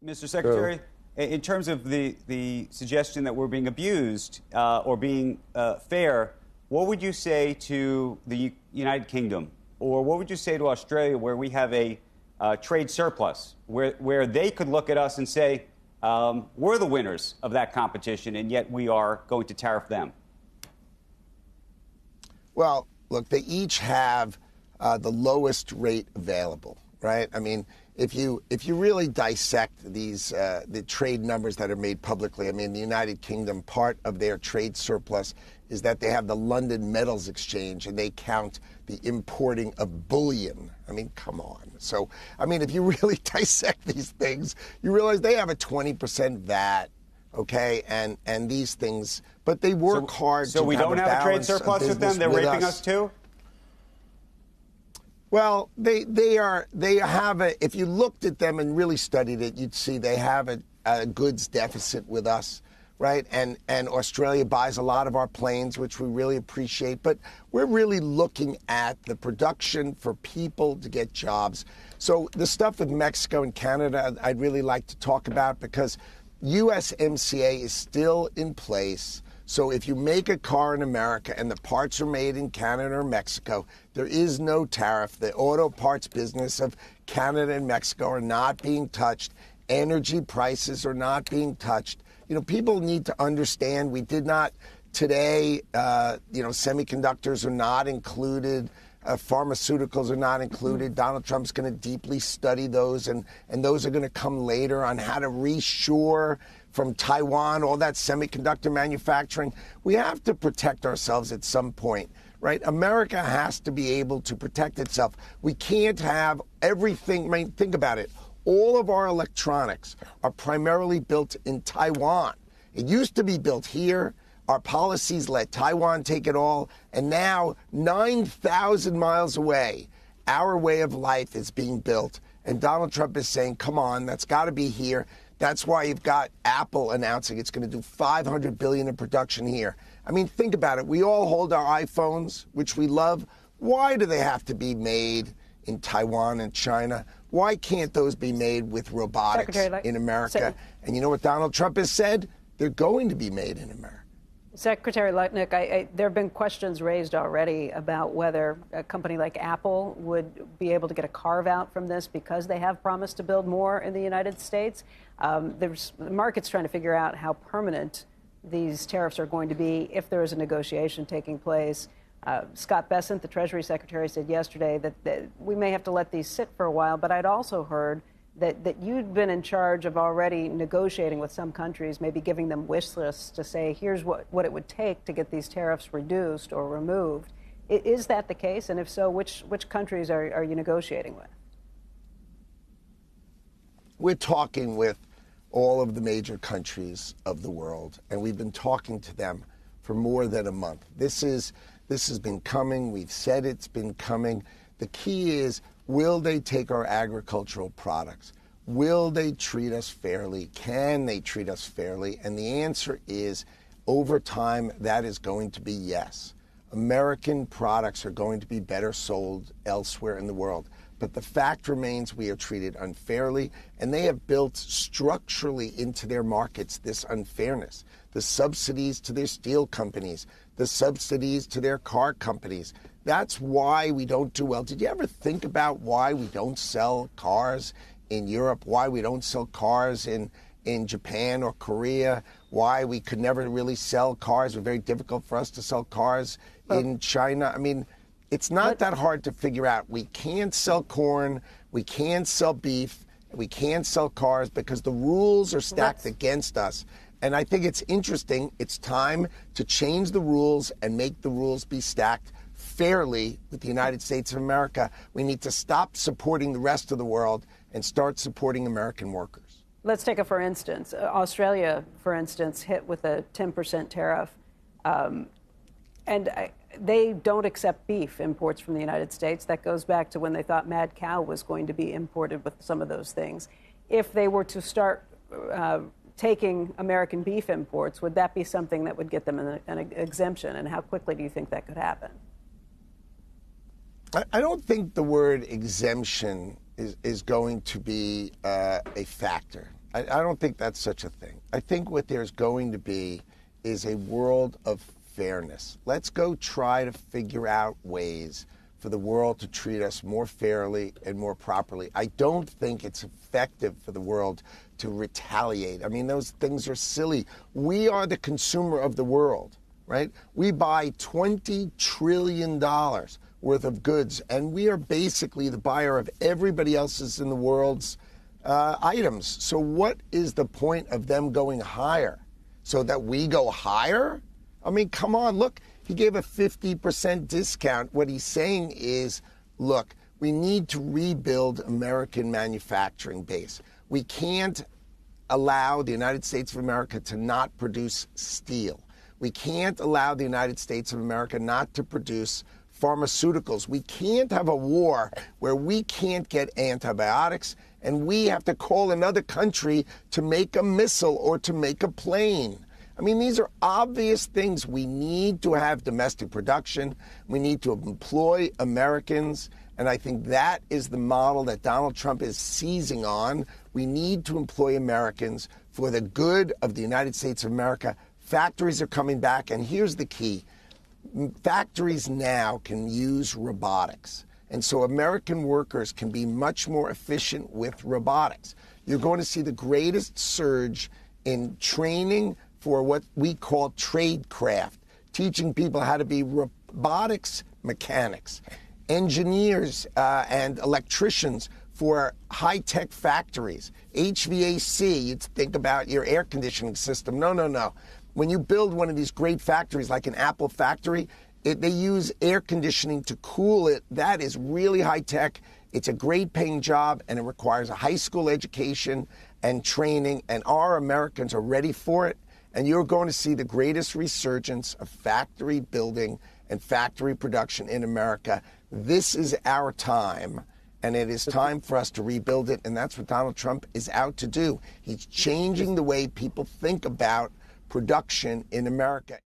Mr. Secretary, in terms of the suggestion that we're being abused or being fair, what would you say to the United Kingdom, or what would you say to Australia, where we have a trade surplus, where they could look at us and say, we're the winners of that competition, and yet we are going to tariff them? Well, look, they each have the lowest rate available, right? I mean, if you really dissect these the trade numbers that are made publicly, I mean, the United Kingdom, part of their trade surplus is that they have the London Metals Exchange, and they count the importing of bullion. I mean, come on. So, I mean, if you really dissect these things, you realize they have a 20% VAT, okay, and these things, but they work hard. So we don't have a trade surplus with them. They're raping us too. Well, they have a. If you looked at them and really studied it, you'd see they have a goods deficit with us, right? And Australia buys a lot of our planes, which we really appreciate. But we're really looking at the production for people to get jobs. So the stuff with Mexico and Canada, I'd really like to talk about, because USMCA is still in place. So if you make a car in America and the parts are made in Canada or Mexico, there is no tariff. The auto parts business of Canada and Mexico are not being touched. Energy prices are not being touched. You know, people need to understand we did not today, semiconductors are not included. Pharmaceuticals are not included. Donald Trump's going to deeply study those, and those are going to come later on how to reshore from Taiwan, all that semiconductor manufacturing. We have to protect ourselves at some point, right? America has to be able to protect itself. We can't have everything. I mean, think about it. All of our electronics are primarily built in Taiwan. It used to be built here. Our policies let Taiwan take it all. And now, 9,000 miles away, our way of life is being built. And Donald Trump is saying, come on, that's got to be here. That's why you've got Apple announcing it's going to do $500 billion in production here. I mean, think about it. We all hold our iPhones, which we love. Why do they have to be made in Taiwan and China? Why can't those be made with robotics in America? And you know what Donald Trump has said? They're going to be made in America. Secretary Lutnick, there have been questions raised already about whether a company like Apple would be able to get a carve-out from this because they have promised to build more in the United States. The market's trying to figure out how permanent these tariffs are going to be if there is a negotiation taking place. Scott Bessent, the Treasury Secretary, said yesterday that we may have to let these sit for a while, but I'd also heard that you'd been in charge of already negotiating with some countries, maybe giving them wish lists to say, here's what it would take to get these tariffs reduced or removed. Is that the case? And if so, which countries are you negotiating with? We're talking with all of the major countries of the world, and we've been talking to them for more than a month. This has been coming. We've said it's been coming. The key is, will they take our agricultural products? Will they treat us fairly? Can they treat us fairly? And the answer is, over time, that is going to be yes. American products are going to be better sold elsewhere in the world. But the fact remains we are treated unfairly, and they have built structurally into their markets this unfairness. The subsidies to their steel companies, the subsidies to their car companies. That's why we don't do well. Did you ever think about why we don't sell cars in Europe, why we don't sell cars in Japan or Korea, why we could never really sell cars? It was very difficult for us to sell cars in China. I mean, it's not that hard to figure out. We can't sell corn, we can't sell beef, we can't sell cars because the rules are stacked against us. And I think it's interesting. It's time to change the rules and make the rules be stacked fairly with the United States of America. We need to stop supporting the rest of the world and start supporting American workers. Let's take for instance, Australia, for instance, hit with a 10% tariff. They don't accept beef imports from the United States. That goes back to when they thought mad cow was going to be imported with some of those things. If they were to start taking American beef imports, would that be something that would get them an exemption? And how quickly do you think that could happen? I don't think the word exemption is going to be a factor. I don't think that's such a thing. I think what there's going to be is a world of fairness. Let's go try to figure out ways for the world to treat us more fairly and more properly. I don't think it's effective for the world to retaliate. I mean, those things are silly. We are the consumer of the world, right? We buy $20 trillion worth of goods, and we are basically the buyer of everybody else's in the world's items. So what is the point of them going higher? So that we go higher? I mean, come on, look, he gave a 50% discount. What he's saying is, look, we need to rebuild American manufacturing base. We can't allow the United States of America to not produce steel. We can't allow the United States of America not to produce pharmaceuticals. We can't have a war where we can't get antibiotics and we have to call another country to make a missile or to make a plane. I mean, these are obvious things. We need to have domestic production. We need to employ Americans. And I think that is the model that Donald Trump is seizing on. We need to employ Americans for the good of the United States of America. Factories are coming back. And here's the key. Factories now can use robotics. And so American workers can be much more efficient with robotics. You're going to see the greatest surge in training for what we call tradecraft, teaching people how to be robotics mechanics, engineers and electricians for high-tech factories, HVAC. You think about your air conditioning system. No. When you build one of these great factories like an Apple factory, they use air conditioning to cool it. That is really high-tech. It's a great paying job, and it requires a high school education and training, and our Americans are ready for it. And you're going to see the greatest resurgence of factory building and factory production in America. This is our time, and it is time for us to rebuild it, and that's what Donald Trump is out to do. He's changing the way people think about production in America.